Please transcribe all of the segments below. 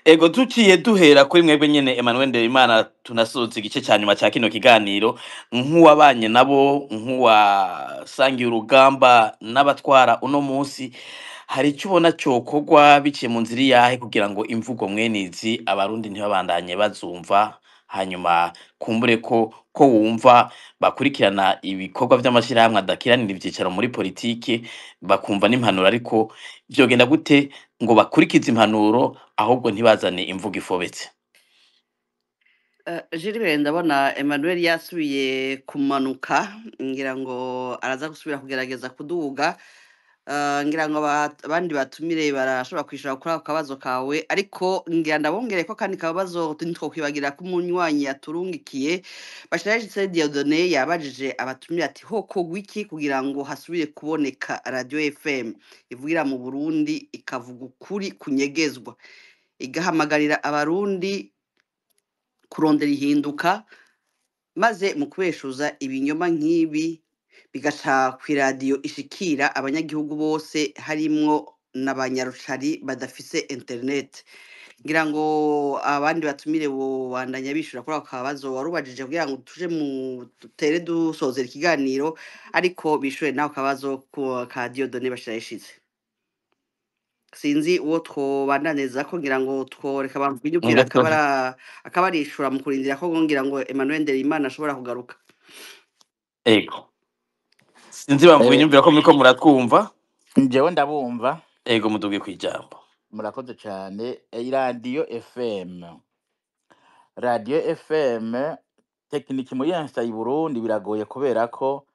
Ego tuciye duhera kuri mwebwe nyene Emmanuel Nderimana tunasoza igice ca nyuma ca kino kiganiro nk'uwabanye nabo nk'uwasangiye urugamba n'abatwara uno musi hari icyo ubona cokorwa biciye mu nzira iyahe kugira ngo imvugo mwenizi abarundi ntibabandanye bazumva hanyuma kumbure ko wumva bakurikirana ibikorwa vy'amashirahamwe adakiranira ivyicaro muri politike bakumva n'impanuro ariko vyogenda gute ngo bakurikize impanuro ahubwo ntibazane imvugo ifobetse. Gilbert ndabona Emmanuel yasubiye kumanuka ngira ngo araza gusubira kugerageza kuduga. Ngira ngo abandi batumire barashobora kwishura kuri ako kabazo kawe ariko ngira ndabongere ko kandi kabazo ntitwokwibagira ko umunywanyi yaturungikiye Bashirayishitse Dieudonné yabajije abatumire ati hokorwa iki kugira ngo hasubire kuboneka radio FM ivugira mu Burundi ikavuga ukuri kunyegezwa igahamagarira abarundi kurondera ihinduka maze mu kubeshuza ibinyoma nk'ibi bigaca kw'iradiyo ishikira abanyagihugu bose harimwo n'abanyarucari badafise internet. Ngira ngo abandi batumire bobandanya bishura kuri ako kabazo warubajije kugira ngo tuje mu dutere dusozera ikiganiro ariko bishure n'ako kabazo ka Dieudonné Bashirayishize. Sinzi uwo twobandaniriza ko ngira ngo tworeka abantu binyubwira akabarishura mu kurindira ko ngira ngo Emmanuel Nderimana ashobora kugaruka. Ego sinzi bamvuga inyumvira ko muriko muratwumva Njyewe ndabumva. ego muduge kwijambo. Murakoze cyane. Radio FM. Radio FM tekiniki muri yansa i Burundi biragoye kubera ko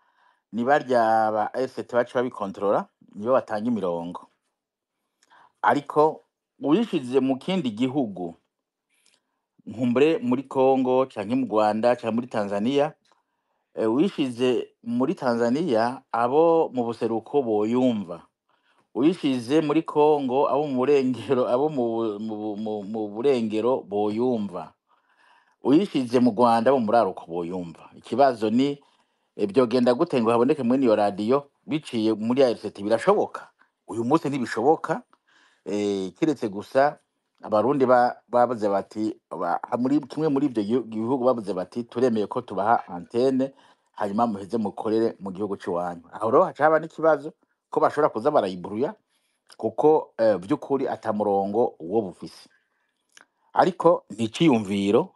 ni barya ba ST bacu babikontrola niyo batanga imirongo. Ariko uyishize mu kindi gihugu nkumbure muri Congo canke mu Rwanda canke muri Tanzania, wishize muri Tanzania abo mu buseruko boyumva, uyishize muri Congo abo mu burengero mu burengero boyumva, uyishize mu Rwanda abo muri aruko boyumva. Ikibazo ni byogenda gute ngo haboneke mwene iyo radio biciye muri RCT? Birashoboka uyu munsi ntibishoboka, kiretse gusa abarundi babuze bati muri kimwe muri ibyo gihugu babuze bati turemeye ko tubaha antene hanyuma muheze mukorere mu gihugu cy'iwanyu. Aho rero hacaba n'ikibazo ko bashobora kuza barayiburuya kuko by'ukuri atamurongo uwo bufise. Ariko n'iciyumviro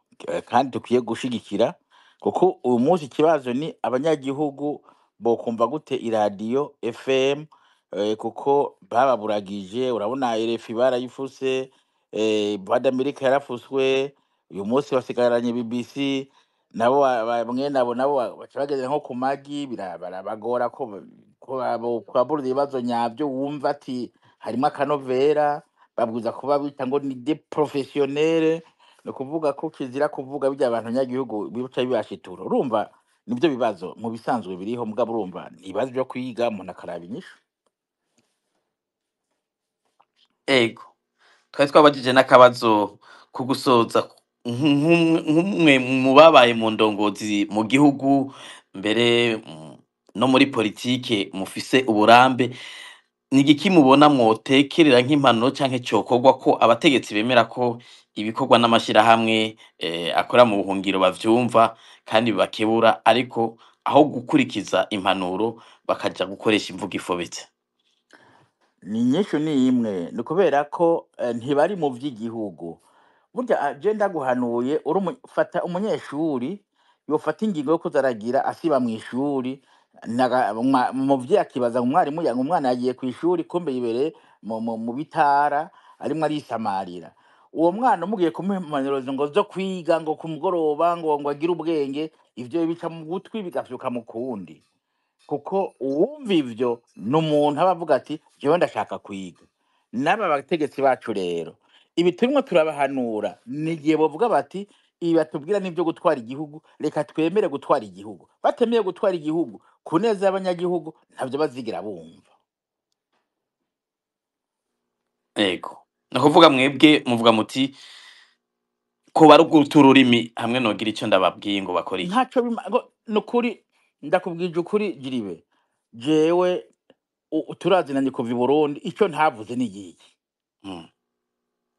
kandi tukwiye gushigikira kuko uyu munsi ikibazo ni abanyagihugu bokumva gute iradiyo FM, kuko bababuragije. Urabona RFI barayifuse, Voix d'Amerique yarafuswe, uyu munsi basigaranye BBC nabo bamwe nabo baca bageze nko ku magi barabagora ko kwabura ibibazo nyabyo wumva ati harimo akanovera babwiza kuba bita ngo ni des professionnels, no kuvuga ko kizira kuvuga bijya abantu nyagihugu bibuca bibashitura. Urumva nibyo bibazo mu bisanzwe biriho mugabo urumva nibazo byo kwiga umuntu akaraba inyishu. Ego twari twabajije n'akabazo ku gusoza nk'umwe mu babaye mu ndongozi mu gihugu mbere no muri politike mufise uburambe, ni igiki mubona mwotekerera nk'impanuro canke cokorwa ko abategetsi bemera ko ibikorwa n'amashirahamwe akora mu buhungiro bavyumva kandi bakebura, ariko aho gukurikiza impanuro bakaja gukoresha imvugo ifobetse? Ni nyinshi ni imwe, ni kubera ko ntibari mu vy'igihugu. Burya je ndaguhanuye fata umunyeshuri yofata ingingo yo kuzaragira asiba mu ishuri, muvyeyi akibaza umwarimu yanga umwana yagiye ku ishuri kumbe yibere mu bitara arimwo arisamarira. Uwo mwana umugiye kumuha impanuro ngo zo kwiga ngo ku mugoroba ngo agire ubwenge, ivyo bica mu gutwi bigafyuka mu kundi, kuko uwumva ivyo n'umuntu aba avuga ati jewe ndashaka kwiga. N'aba bategetsi bacu rero ibi turimo turabahanura nigiye bovuga bati ibi batubwira n'ibyo gutwara igihugu, reka twemere gutwara igihugu. Batemeye gutwara igihugu ku neza y'abanyagihugu ntabyo bazigira bumva. Ego nakuvuga mwebwe muvuga muti ko baruguta ururimi hamwe nogira ico ndababwiye ngo bakora iki? Ntaco nukuri ndakubwije ukuri Jiribe, jewe turazinanye kuva i Burundi, ico ntavuze ni iki?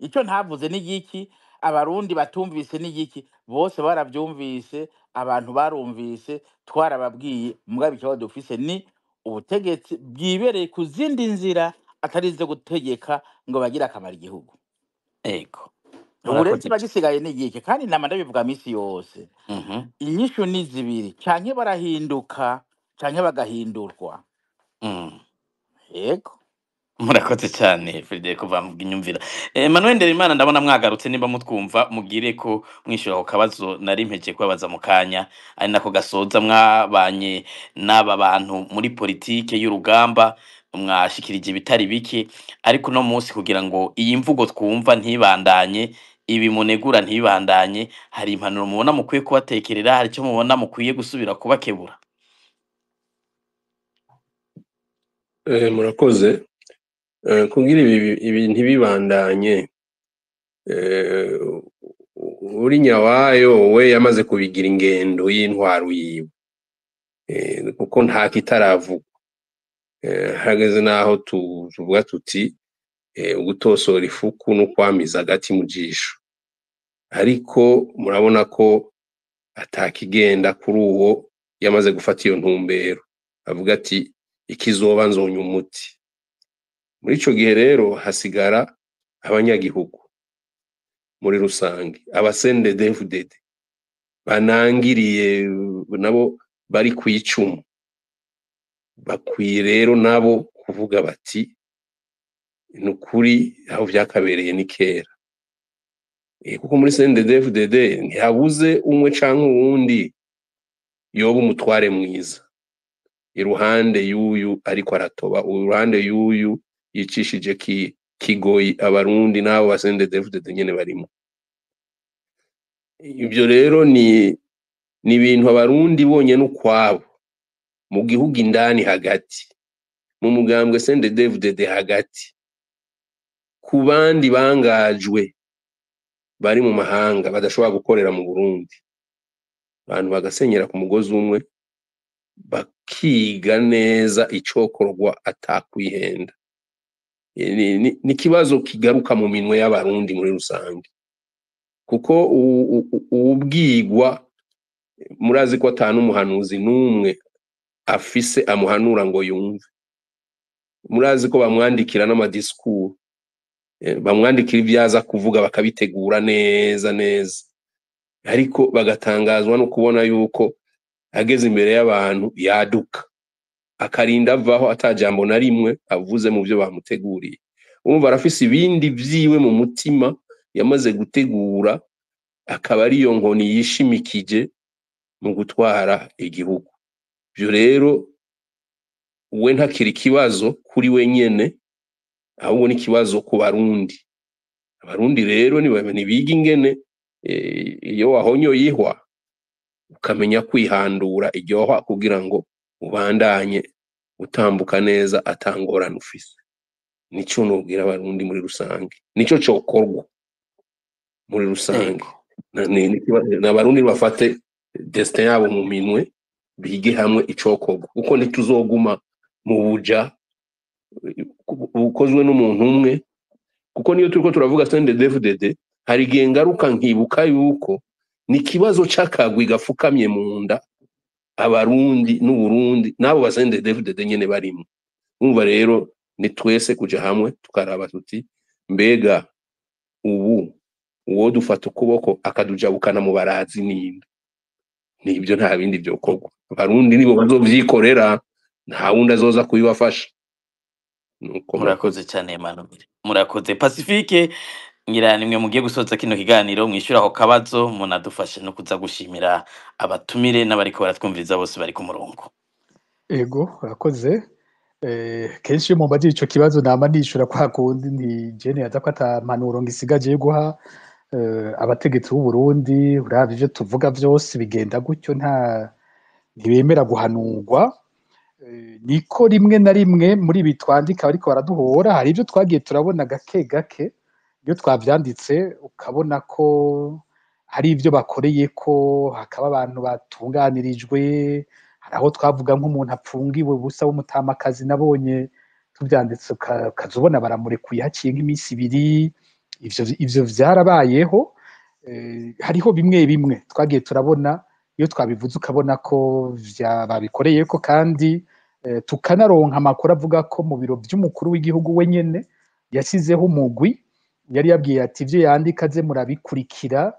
icyo ntavuze ni igiki, abarundi batumvise ni igiki, bose barabyumvise, abantu barumvise, twarababwiye. Mugabo ikibazo dufise ni ubutegetsi bwibereye ku zindi nzira atari izo gutegeka ngo bagire akamaro igihugu. ego Ubu rero murakoze kiba gisigaye ni igiki, kandi nama ndabivuga misi yose, Mhm. inyishu ni zibiri: canke barahinduka canke bagahindurwa. Mm. Yego. Murakoze cyane Frederico Bamvuginyumvira. Emmanuel Nderimana ndabona mwagarutse nimba mutwumva mugire ko mwishura ku kabazo nari mpeje kubabaza mu kanya ari nako gasoza mwabanye n'aba bantu muri politike y'urugamba mwashikirije ibitari bike ariko no munsi kugira ngo iyi mvugo twumva ntibandanye ibi munegura ntibandanye hari impanuro mubona mukwiye kubatekerera hari icyo mubona mukwiye gusubira kubakebura. Murakoze. Kugira ibi ntibibandanye, uri nyawayo we yamaze kubigira ingendo y'intwaro yiwe, kuko nta kitaravugwa. Hageze naho tuvuga tuti ugutosora ifuku no kwamiza agati mu jisho, ariko murabona ko atakigenda kuri uwo yamaze gufata iyo ntumbero, avuga ati ikizoba nzonya umuti. Muri ico gihe rero hasigara abanyagihugu muri rusange, abasendedefudede banangiriye nabo bari kwicumu, bakwiye rero nabo kuvuga bati nukuri aho vyakabereye ni kera. Kuko muri sendedefudede ntihabuze umwe canke uwundi yoba umutware mwiza iruhande y'uyu ariko aratoba, uruhande y'uyu yicishije kigoyi abarundi n'abo basendedefudede nyene barimo. Ivyo rero ni ibintu abarundi bonyene ukwabo mu gihugu indani hagati, mu mugambwe sendedefudede hagati, ku bandi bangajwe bari mu mahanga badashobora gukorera mu Burundi, abantu bagasenyera ku mugozi umwe bakiga neza icokorwa atakwihenda. Ni ikibazo kigaruka mu minwe y'abarundi muri rusange, kuko ubwigwa murazi ko ata n'umuhanuzi n'umwe afise amuhanura ngo yumve. Murazi ko bamwandikira n'amadisikuru, bamwandikira ivyaza kuvuga bakabitegura neza neza, ariko bagatangazwa no kubona yuko ageze imbere y'abantu yaduka akarinda avaho atajambo na rimwe avuze mu byo bamuteguriye. Urumva arafise ibindi vyiwe mu mutima yamaze gutegura, akaba ari yo nkoni yishimikije mu gutwara igihugu. Ivyo rero we ntakiri ikibazo kuri we nyene, ahubwo ni ikibazo ku Barundi. Abarundi rero nibiga ingene iyo wahonyoye ihwa ukamenya kwihandura iryo hwa kugira ngo ubandanye utambuka neza atangorana ufise. Nico nobwira Abarundi muri rusange, nico cokorwa muri rusange. N'Abarundi bafate destin yabo mu minwe, bige hamwe icokorwa, kuko ntituzoguma mu buja bukozwe n'umuntu umwe. Kuko niyo turiko turavuga sendedefudede, hari igihe ngaruka nkibuka yuko ni ikibazo c'akagwi gafukamye mu nda Abarundi n'Uburundi n'abo basendedefudede nyene barimo. Urumva rero ni twese kuja hamwe tukaraba tuti mbega ubu uwo dufata ukuboko akadujabukana mu barazi ninde? Nibyo, nta bindi vyokorwa. Abarundi nibo bazovyikorera, nta wundi azoza kubibafasha. Murakoze cyane Emmanuel. Murakoze. Pacifique ngira nimwe mugiye gusoza kino kiganiro mwishura aho kabazo munadufashe no kuza gushimira abatumire n'abariko baratwumviriza bose bari ku murongo. Ego urakoze. Kenshi iyo mumbaje ico kibazo nama nishura kwa kundi nti jene yaza ko atampanuro ngisigaje yo guha abategetsi b'u Burundi. Uravye ivyo tuvuga vyose bigenda gutyo, ntibemera guhanurwa. Niko rimwe na rimwe muri ibi twandika bariko baraduhora, hari ivyo twagiye turabona gake gake, iyo twavyanditse ukabona ko hari ivyo bakoreyeko, hakaba abantu batunganirijwe. Hari aho twavuga nk'umuntu apfungiwe ubusa w'umutamakazi, nabonye tuvyanditse ukazubona baramurekuye haciye nk'imisi ibiri, ivyo vyarabayeho. Hariho bimwe bimwe twagiye turabona iyo twabivuze ukabona ko babikoreyeko, kandi tukanaronka amakuru avuga ko mu biro vy'umukuru w'igihugu wenyene yasizeho umugwi yari yabwiye ati ivyo yandika ze murabikurikira,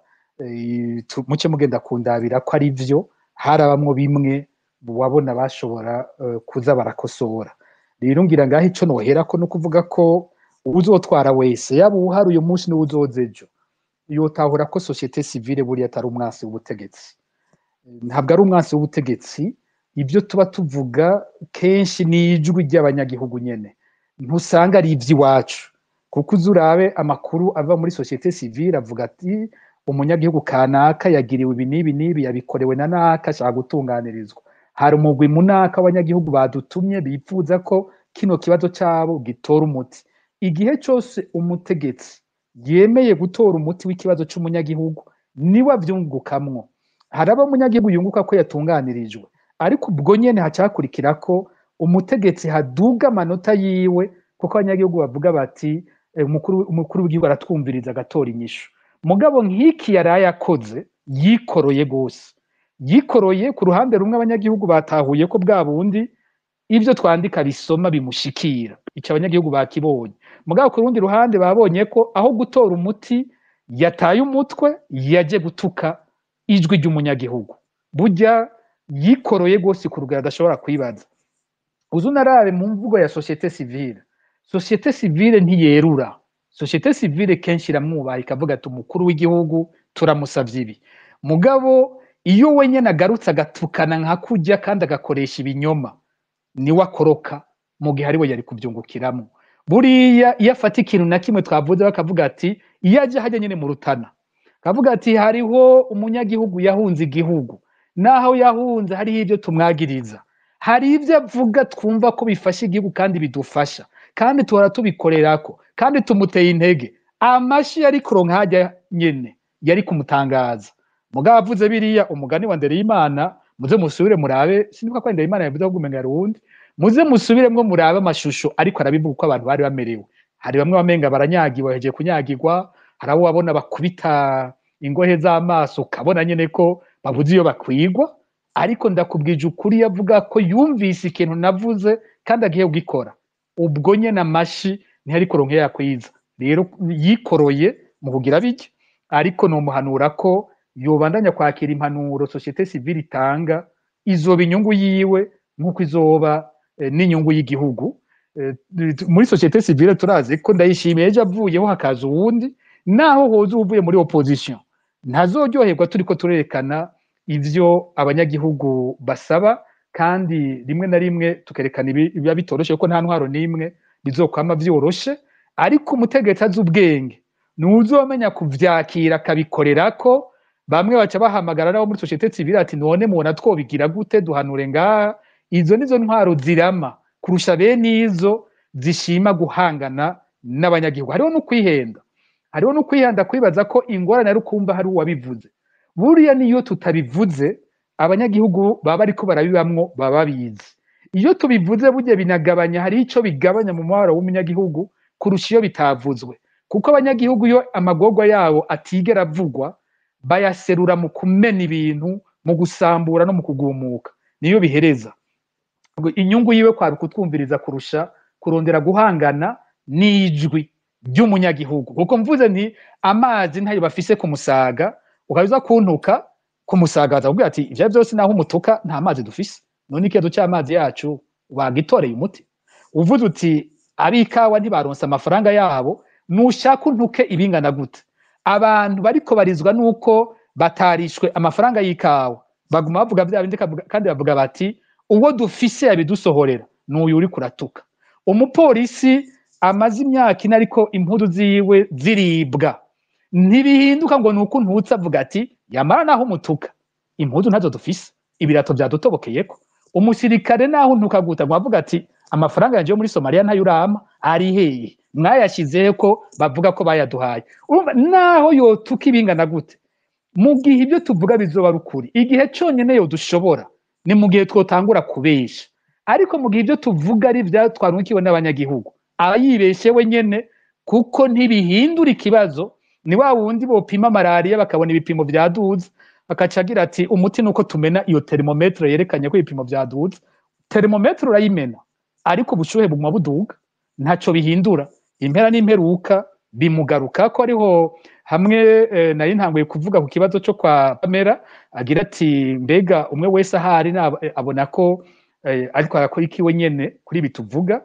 muce mugenda kundabira ko ari vyo. Harabamwo bimwe wabona bashobora kuza barakosora. Rero ngira ngaho ico noherako no kuvuga ko uzotwara wese yaba uhari uyu munsi n'uwuzoza ejo yotahura ko societe civile buriya atari umwansi w'ubutegetsi. Ntabwo ari umwansi w'ubutegetsi. Ibyo tuba tuvuga kenshi ni ijwi ry'abanyagihugu nyene, ntusanga ari ivy'iwacu, kuko uzurabe amakuru ava muri societe civile avuga ati umunyagihugu kanaka yagiriwe ibi n'ibi n'ibi, yabikorewe na naka, ashaka gutunganirizwa. Hari umugwi munaka w'abanyagihugu badutumye bipfuza ko kino kibazo cabo gitora umuti. Igihe cyose umutegetsi yemeye gutora umuti w'ikibazo c'umunyagihugu niwe avyungukamwo. Haraba umunyagihugu yunguka ko yatunganirijwe, ariko ubwo nyene hacakurikira ko umutegetsi haduga amanota yiwe, kuko abanyagihugu bavuga bati umukuru w'igihugu aratwumviriza agatora inyishu. Mugabo nk'iki yaraye akoze yikoroye gose, yikoroye. Ku ruhande rumwe abanyagihugu batahuye ko bwa bundi ivyo twandika bisoma bimushikira, ico abanyagihugu bakibonye. Mugabo ku rundi ruhande babonye ko aho gutora umuti yataye umutwe, yaje gutuka ijwi ry'umunyagihugu. Burya yikoroye gose ku rugero adashobora kwibaza. Uzunarabe mu mvugo ya societe civile, societe civile ntiyerura. Societe civile kenshi iramwubaha ikavuga ati umukuru w'igihugu turamusavye ibi. Mugabo iyo wenyene agarutse agatukana nka kurya kandi agakoresha ibinyoma, niwe akoroka mu gihe ariwe yari kuvyungukiramo. Buriya iyo afata ikintu na kimwe twavuze bakavuga ati iyo aje hajya nyene mu Rutana, kavuga ati hariho umunyagihugu yahunze igihugu, naho yahunze hariho ivyo tumwagiriza, hari ivyo avuga twumva ko bifasha igihugu kandi bidufasha, kandi tuhora tubikorerako, kandi tumuteye intege. Amashi yari kuronka hajya nyene yari kumutangaza. Mugabo avuze biriya, umugani wa Ndereyimana, muze musubire murabe, sinibuka ko Ndereyimana yavuze ko gumenga rundi, muze musubiremwo murabe amashusho ariko arabivuga uko abantu bari bamerewe. Hari bamwe bamenga baranyagiwe, bahejeje kunyagirwa, hari abo wabona bakubita ingohe z'amaso ukabona nyene ko babuze iyo bakwigwa. Ariko ndakubwije ukuri, yavuga ko yumvise ikintu navuze kandi agiye kugikora, ubwo nyene amashi ntiyari kuronka yakwiza. Rero yikoroye mu kugira bike, ariko nomuhanura ko yobandanya kwakira impanuro societe civile itanga, izoba inyungu yiwe nk'uko izoba n'inyungu y'igihugu. Muri societe civile turazi ko Ndayishimiye ejo avuyeho hakaza uwundi, naho hoza uvuye muri opposition ntazoryoherwa turiko turerekana ivyo abanyagihugu basaba, kandi rimwe na rimwe tukerekana biba bitoroshe ko nta ntwaro n'imwe bizokwama vyoroshe. Ariko umutegetsi azi ubwenge n'uzomenya kuvyakira akabikorerako. Bamwe baca bahamagara nabo muri societe civile ati none mubona twobigira gute, duhanure ngaha. Izo nizo ntwaro zirama kurusha bene izo zishima guhangana n'abanyagihugu. Hariho no kwihenda, kwibaza ko ingorane ari ukumva hari uwabivuze. Buriya niyo tutabivuze abanyagihugu baba ariko barabibamwo baba bizi. Iyo tubivuze burya binagabanya, hari ico bigabanya mu mwaro w'umunyagihugu kurusha iyo bitavuzwe, kuko abanyagihugu iyo amagorwa yabo atigera avugwa bayaserura mu kumena ibintu, mu gusambura no mu kugumuka, niyo bihereza. Inyungu yiwe kwari kutwumviriza kurusha kurondera guhangana n'ijwi ry'umunyagihugu. Kuko mvuze nti amazi ntayo bafise ku Musaga, ukaza kuntuka ku Musaga bazakubwira ati ivyo byose naho umutuka nta mazi dufise, none ikibazo cy'amazi yacu wagitoreye umuti. Uvuze uti abikawa ntibaronse amafaranga yabo, nushaka untuke ibingana gute. Abantu bariko barizwa nuko batarishwe amafaranga y'ikawa, baguma bavuga bya bindi kandi bavuga bati uwo dufise yabidusohorera n'uyu uri kuratuka. Umupolisi amaze imyaka ine ariko impudu ziwe ziribwa, ntibihinduka ngo nuko ntutse avuga ati yamara naho umutuka impudu ntazo dufise, ibirato byadutobokeyeko. Umusirikare naho ntuka guta avuga ati amafaranga yanje yo muri Somalia ntayo urama, ari hehe mwayashizeho ko bavuga ko bayaduhaye. Naho yotuka ibingana gute, mu gihe ibyo tuvuga bizoba rukuri, igihe cyonyene yo dushobora ni mu gihe twotangura kubesha. Ariko mu gihe ibyo tuvuga ari byatwarunkiwe n'abanyagihugu, abayibeshe wenyene kuko ntibihindura ikibazo. Ni wa wundi bopima malaria bakabona ibipimo vyaduze akaca agira ati umuti nuko tumena iyo thermometre yerekanye ko ibipimo vyaduze. Thermometre urayimena ariko ubushuhe buguma buduga, ntaco bihindura. Impera n'imperuka bimugaruka ko ariho hamwe nari ntanguye kuvuga ku kibazo cyo kwa Pamela agira ati mbega umwe wese ahari abona ko ariko arakora ikiwe nyene kuri bituvuga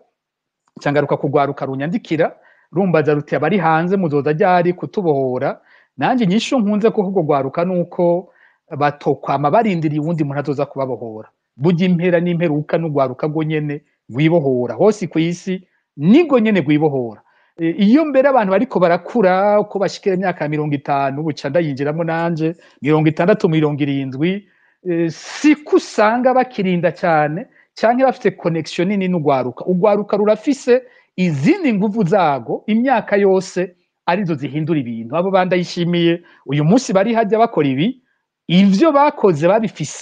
cangaruka kugwaruka runyandikira rumbaza ruti abari hanze muzoza ryari kutubohora. Nanje nyisho nkunze kuvuga gwaruka nuko batokwama barindiriye uwundi muntu azoza kubabohora. Burya impera n'imperuka n'ugwaruka gwo nyene gwibohora hose kw'isi nigo nyene gwibohora. Iyo mbere abantu bariko barakura uko bashikira imyaka 50 buca ndayinjiramo nanje 60 70 si kusanga bakirinda cyane canke bafite connection nini n'ugwaruka. Ugwaruka rurafise izindi nguvu zago imyaka yose arizo zihindura ibintu. Abo bandayishimiye uyu munsi bari hajya bakora ibi ivyo bakoze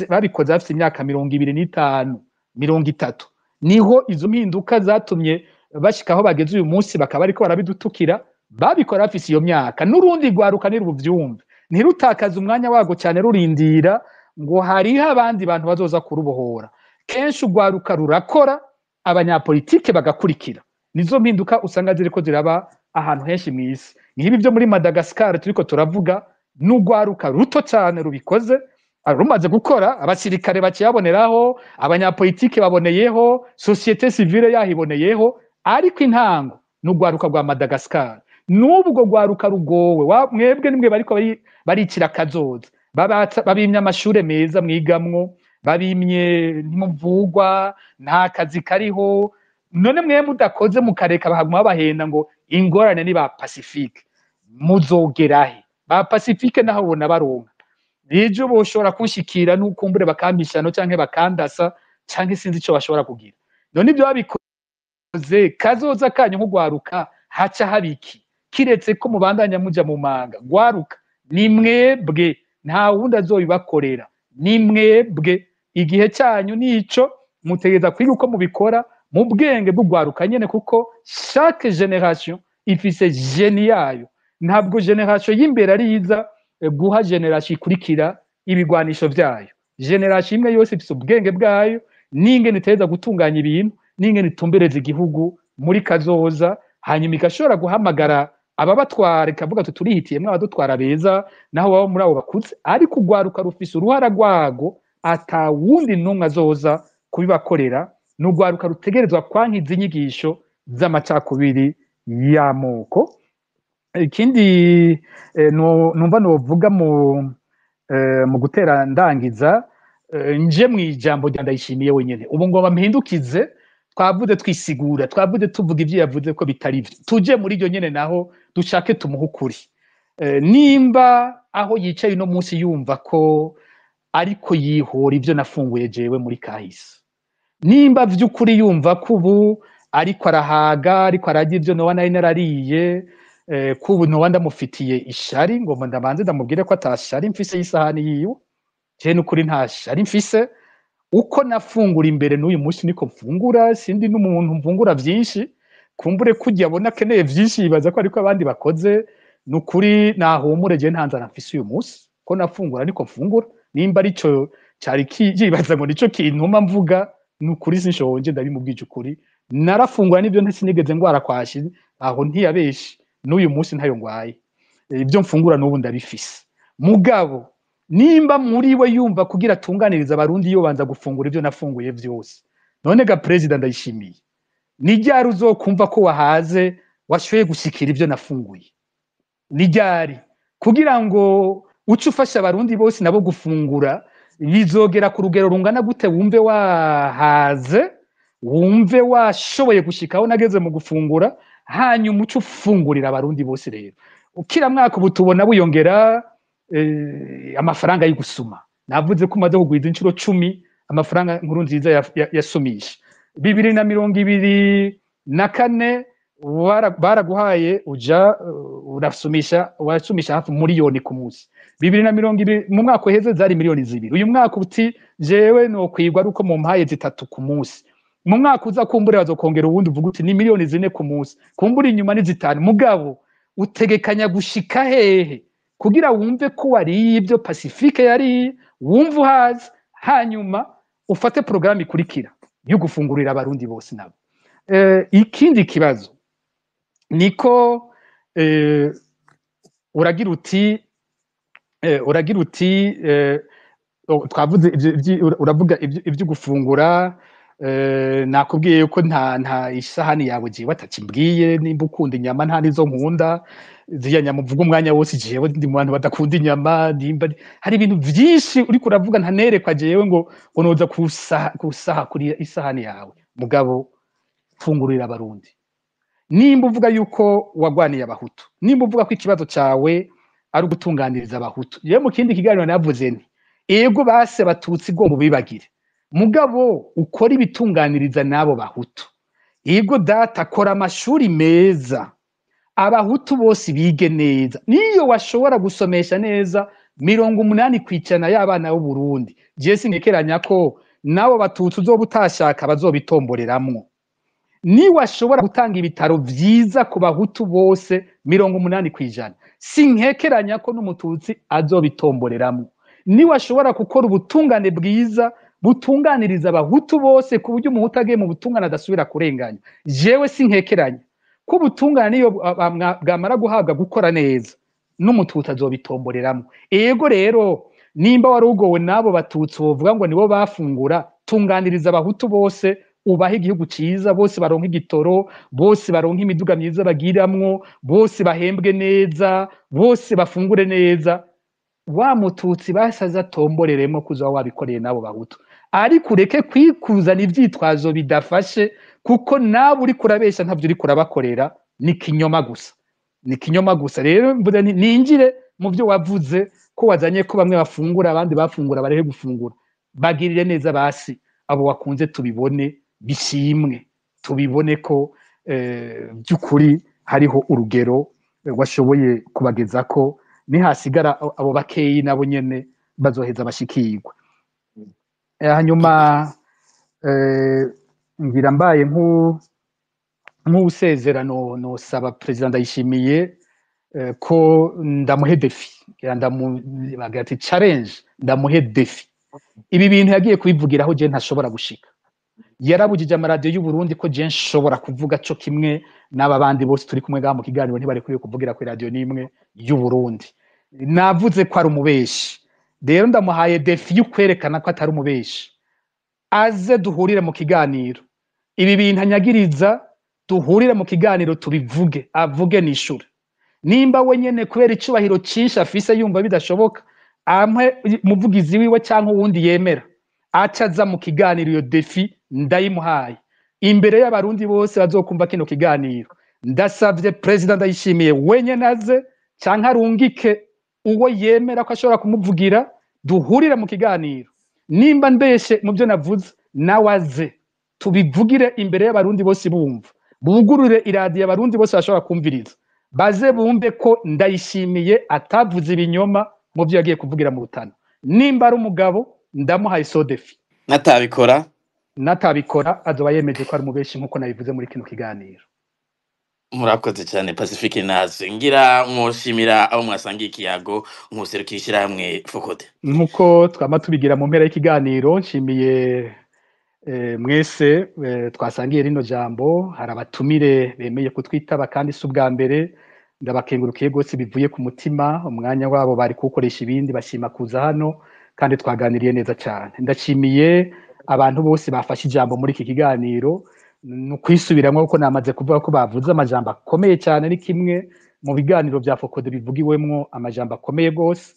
babikoze bafite imyaka 25 30 niho izo mpinduka zatumye bashikaho bageze uyu munsi bakaba ariko barabidutukira babikora bafise iyo myaka. N'urundi gwaruka nirubyumve ntirutakaza umwanya wago cyane rurindira ngo hariho abandi bantu bazoza kurubohora. Kenshi ugwaruka rurakora abanyapolitike bagakurikira. Nizo mpinduka usanga ziriko ziraba ahantu henshi mw'isi. Nkibi byo muri Madagascar turiko turavuga n'ugwaruka ruto cyane rubikoze rumaze gukora, abasirikare bakiyaboneraho, abanyapolitike baboneyeho, societe civile yahiboneyeho, ariko intango n'ugwaruka rwa Madagascar. N'ubwo gwaruka rugowe mwebwe nimwe bariko baricira kazoza, babimye amashure meza mwigamwo, babimye ntimuvugwa, nta kazi kariho, none mwe mudakoze mukareka bahaguma bahenda ngo ingorane ni ba Pacifique. Muzogerahe ba Pacifique naho ubona baronka ejo boshobora kunshikira n'ukumbure bakambishano canke bakandasa canke sinzi ico bashobora kugira. None ibyo babikoze kazoza kanyu nk'ugwaruka haca habiki kiretse ko mubandanya muja mu manga. Gwaruka ni mwebwe nta wundi azobibakorera, ni mwebwe. Igihe cyanyu nico mutegeza kwiga uko mubikora mu bwenge bw'ugwaruka nyene, kuko chaque generation ifise genie yayo. Ntabwo generation y'imbere ariza guha generation ikurikira ibigwanisho vyayo. Generation imwe yose ifise ubwenge bwayo n'ingene iteza gutunganya ibintu, n'ingene itumbereza igihugu muri kazoza, hanyuma igashobora guhamagara ababatwara ikavuga turihitiyemwe abadutwara beza naho baba muri abo bakuze. Ariko ugwaruka rufise uruhara rwago ata wundi numwe azoza kubibakorera. N'ugwaruka rutegerezwa kwankiza inyigisho z'amacakubiri y'amoko. Ikindi numva novuga mu gutera ndangiza nje mwijambo rya Ndayishimiye wenyene. Ubu ngo bampindukize twavuze twisigura, twavuze tuvuga ivyo yavuze ko bitari byo, tuje muri ryo nyene naho dushake tumuhukuri. Nimba aho yicaye no munsi yumva ko ariko yihora ivyo nafunguye jewe muri kahise, nimba vy'ukuri yumva ko ubu ariko arahaga ariko arajya ivyo nowa nari narariye, kubu nowa ndamufitiye ishari, ngo ndabanze ndamubwire ko atashari mfise y'isahani yiwe. Je n'ukuri nta shari mfise, uko nafungura imbere n'uyu munsi niko mfungura. Sindi n'umuntu mfungura vyinshi, kumbure kujya abona keneye vyinshi yibaza ko ariko abandi bakoze. N'ukuri nahumure, je ntanzara mfise uyu munsi ko nafungura niko mfungura. Nimba arico cari kiyibaza ngo nico kintuma mvuga, n'ukuri sinshonje ndabimubwije ukuri. Narafungura n'ivyo ntisinigeze ngwara kwashi, aho ntiyabeshi. N'uyu munsi ntayo ngwaye, ibyo mfungura n'ubu ndabifise. Mugabo nimba muri we yumva kugira atunganiriza abarundi yo banza gufungura ivyo nafunguye vyose, none ga president Ndayishimiye ni ryari uzokumva ko wahaze washoye gushikira ivyo nafunguye? Ni ryari kugira ngo uce ufasha abarundi bose nabo gufungura? Bizogera ku rugero rungana gute wumve wahaze, wumve washoboye gushikaho nageze mu gufungura, hanyuma uce ufungurira abarundi bose? Rero ukira mwaka ubu tubona buyongera amafaranga y'igusuma. Navuze ko umaze kugwiza inshuro 10 amafaranga nkuru nziza yasumisha. 2024 baraguhaye uja urasumisha, wasumisha hafi miliyoni ku munsi. 2020 mu mwaka uheze zari miliyoni 2. Uyu mwaka uti jewe no kwigwa ruko mu mpaye 3 ku munsi. mu mwaka uza kumbura bazokongera ubundi uvuga uti ni miliyoni 4 ku munsi kumbura inyuma ni 5 mugabo utegekanya gushika hehe kugira wumve ko wariye ibyo Pacifique yari wumva uhazi hanyuma ufate programme ikurikira yo gufungurira abarundi bose nabo. Ikindi kibazo niko uragira uti twavuze uravuga ibyo gufungura nakubwiye yuko nta isahani yawe jiwe atakimbwiye nimba ukunda inyama nta nizo nkunda ziya nyama uvuga umwanya wose jewe ndi mu bantu badakunda inyama nimba hari ibintu byinshi uri kuravuga ntanerekwa jewe ngo unoza kusaha kuri isahani yawe mugabo fungurira abarundi nimba uvuga yuko wagwaniye abahutu nimba uvuga ko ikibazo cyawe ari ugutunganiriza abahutu yewe mu kindi kiganiro navuze nti ego base batutsi go mubibagire mugabo ukora ibitunganiriza nabo bahutu ego data akora amashuri meza abahutu bose bige neza niyo washobora gusomesha neza 80% y'abana b'u Burundi je sinekeranya ko nabo batutsi uzoba utashaka bazobitomboreramwo ni washobora gutanga ibitaro vyiza ku bahutu bose 80% sinkekeranya ko n'umututsi azobitomboreramwo ni washobora gukora ubutungane bwiza butunganiriza abahutu bose ku buryo umuhutu agiye mu butungane adasubira kurenganya jewe sinkekeranya ko ubutungane niyo bwamara guhabwa gukora neza n'umututsi azobitomboreramo ego rero nimba warugowe nabo batutsi bovuga ngo nibo bafungura tunganiriza abahutu bose ubaha igihugu ciza bose baronka igitoro bose baronka imiduga myiza bagiramwo bose bahembwe neza bose bafungure neza wa mututsi basaza tomboreremo kuza wabikoreye nabo bahutu ariko ureke kwikuzana ivyitwazo bidafashe kuko nabo uri kurabesha ntavyo uri kurabakorera ni kinyoma gusa rero mvuze ninjire mu byo wavuze ko wazanye ko bamwe bafungura abandi bafungura barehe gufungura bagirire neza basi abo wakunze tubibone bishimwe tubibone ko byukuri hariho urugero washoboye kubageza ko nihasigara abo bakeyi nabo nyene bazoheza bashikirwa hanyuma ngira mbaye nk'usezerano no saba president Ndayishimiye ko ndamuhe defi bagati challenge ndamuhe defi ibi bintu yagiye kubivugiraho je ntashobora gushika yarabujije amaradiyo y'u Burundi ko je nshobora kuvuga cyo kimwe n'aba bandi bose turi kumwe mu kiganiro ntibari kuri kuvugira ku radio nimwe y'u Burundi navuze ko ari umubeshi rero ndamuhaye defi y'ukwerekana ko atari umubeshi aze duhurire mu kiganiro ibi bintu anyagiriza duhurire mu kiganiro tubivuge avuge nishura nimba we nyene kubera icubahiro cinshi afise yumva bidashoboka amwe muvugizi wiwe cyangwa uwundi yemera acaza mu kiganiro iyo defi ndayimuhaye imbere y'abarundi bose bazokumva kino kiganiro ndasavye president Ndayishimiye wenye naze cyangwa arungike uwo yemera ko ashobora kumuvugira duhurire mu kiganiro nimba mbeshe mu byo navuze nawaze tubivugire imbere y'abarundi bose bumva bugurure iradiyo abarundi bose bashobora kumviriza baze bumve ko Ndayishimiye atavuze ibinyoma mu byo yagiye kuvugira mu Rutana nimba ari umugabo ndamuhaye sodefi natabikora azoba yemeje ko ari umubeshi nkuko nabivuze muri kino kiganiro. Murakoze cyane Pacifique Naze ngira mwoshimira abo mwasangiye ikiyago nkuserukishira hamwe Fokode nkuko twama tubigira mu mpera y'ikiganiro nshimiye mwese twasangiye rino jambo hari abatumire bemeye kutwitaba kandi subwa mbere ndabakengurukiye gose bivuye ku mutima umwanya wabo bari kukoresha ibindi bashima kuza hano kandi twaganiriye neza cyane ndashimiye abantu bose bafashe ijambo muri iki kiganiro nukwisubiramwe uko namaze kuvuga ko bavuze amajambo akomeye cyane ni kimwe mu biganiro bya Fokode bivugiwemwo amajambo akomeye gose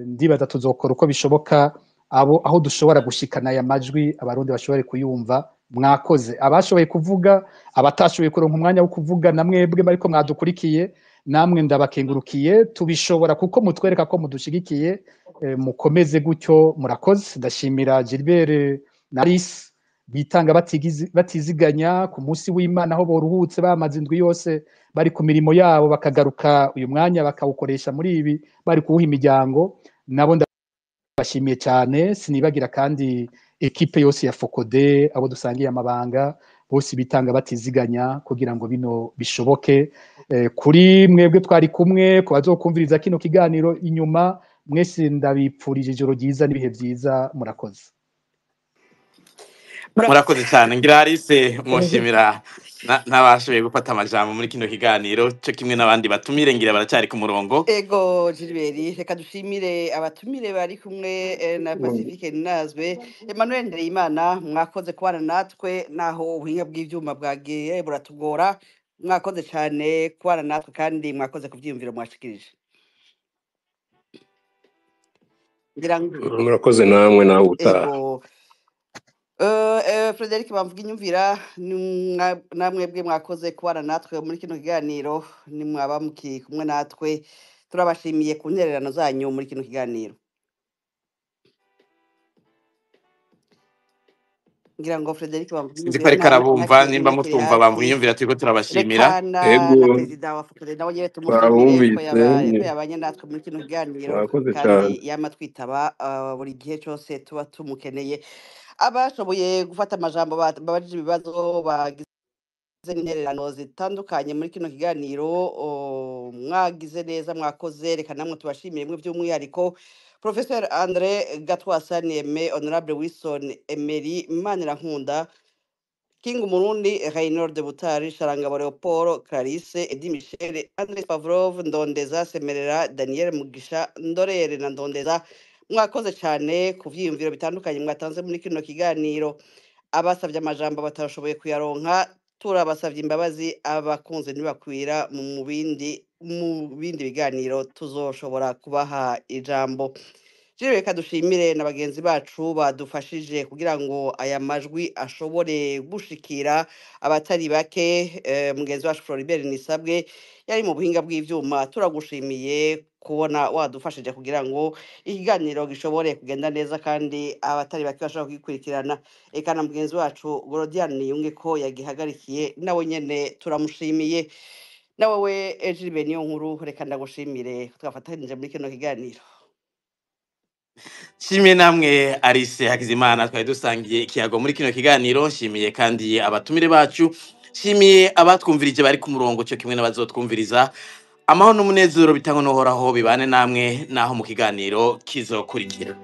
ndibaza tuzokora uko bishoboka aho dushobora gushikana aya majwi abarundi bashobore kuyumva mwakoze abashoboye kuvuga abatashoboye kuronka umwanya wo kuvuga namwebwe bariko mwadukurikiye namwe ndabakengurukiye tubishobora kuko mutwereka ko mudushigikiye mukomeze gutyo murakoze ndashimira Gilbert na Alice bitanga batiziganya ku munsi w'Imana aho boruhutse bamaze indwi yose bari ku mirimo yabo bakagaruka uyu mwanya bakawukoresha muri ibi bari kuwuha imiryango nabo bashimiye cyane sinibagira kandi ekipe yose ya Fokode abo dusangiye amabanga bose bitanga batiziganya kugira ngo bino bishoboke. Kuri mwebwe twari kumwe ku bazokumviriza kino kiganiro inyuma, mwese ndabipfurije ijoro ryiza n'ibihe byiza, murakoze. murakoze cyane. Ngira Alice mwoshimira n'abashoboye gufata amajambo muri kino kiganiro cyo kimwe n'abandi batumire ngira baracyari ku murongo. Ego Gilbert, reka dushimire abatumire bari kumwe na Pacifique Ninazwe, Emmanuel Ndereyimana, mwakoze kubana natwe naho ubuhinga bw'ivyuma bwagiye buratugora. Mwakoze cyane kubana natwe kandi mwakoze kuvyiyumvira mwashikirije. Ngira ngo murakoze namwe nawe utaha. ego Frederic bamvuga inyumvira namwebwe mwakoze kubana natwe muri kino kiganiro, ni mwaba muki kumwe natwe, turabashimiye ku ntererano zanyu muri kino kiganiro. Ngira ngo Frederic bamvuga Sinzi ko ariko arabumva, nimba mutumva bamvuga inyumvira turiko turabashimira. rekana Ego na perezida wa Fokode nawe nyene tumushimire ko twabumvise yabanye natwe muri kino kiganiro murakoze kandi cyane. yama twitaba buri gihe cyose tuba tumukeneye. Abashoboye gufata amajambo babajije ibibazo bagize intererano zitandukanye muri kino kiganiro, mwagize neza, mwakoze. Reka namwe tubashimire mwe by'umwihariko Professeur André Gatwasa Nieme, Honorable Wilson Emery Manirankunda, King Umurundi, Reynold Butari, Sharangabo Leopold, Clarisse, Edi Michel, André Pavlov, Ndondeza Semerera, Daniel Mugisha, Ndorere na Ndondeza. Mwakoze cyane ku vyiyumviro bitandukanye mwatanze muri kino kiganiro. Abasavye amajambo batashoboye kuyaronka, turabasavye imbabazi. Abakunze ntibakwira mu bindi biganiro tuzoshobora kubaha ijambo. Reka dushimire na bagenzi bacu badufashije kugira ngo aya majwi ashobore gushikira abatari bake. Mugenzi wacu Floribert Nisabwe yari mu buhinga bw'ivyuma. Turagushimiye kubona wadufashije kugira ngo ikiganiro gishobore kugenda neza kandi abatari bake bashobora kugikurikirana. Eka na mugenzi wacu Gorodian Niyunge ko yagihagarikiye nawe nyene turamushimiye. Nawe we Gilbert niyo nkuru, reka ndagushimire twafatanije muri kino kiganiro. Shimiye namwe Alice Hakizimana, twari dusangiye ikiyago muri kino kiganiro. Shimiye kandi abatumire bacu, shimiye abatwumvirije bari ku murongo cyo kimwe n'abazotwumviriza. Amahoro n'umunezero bitangwa n'uhoraho bibane namwe naho mu kiganiro kizokurikira.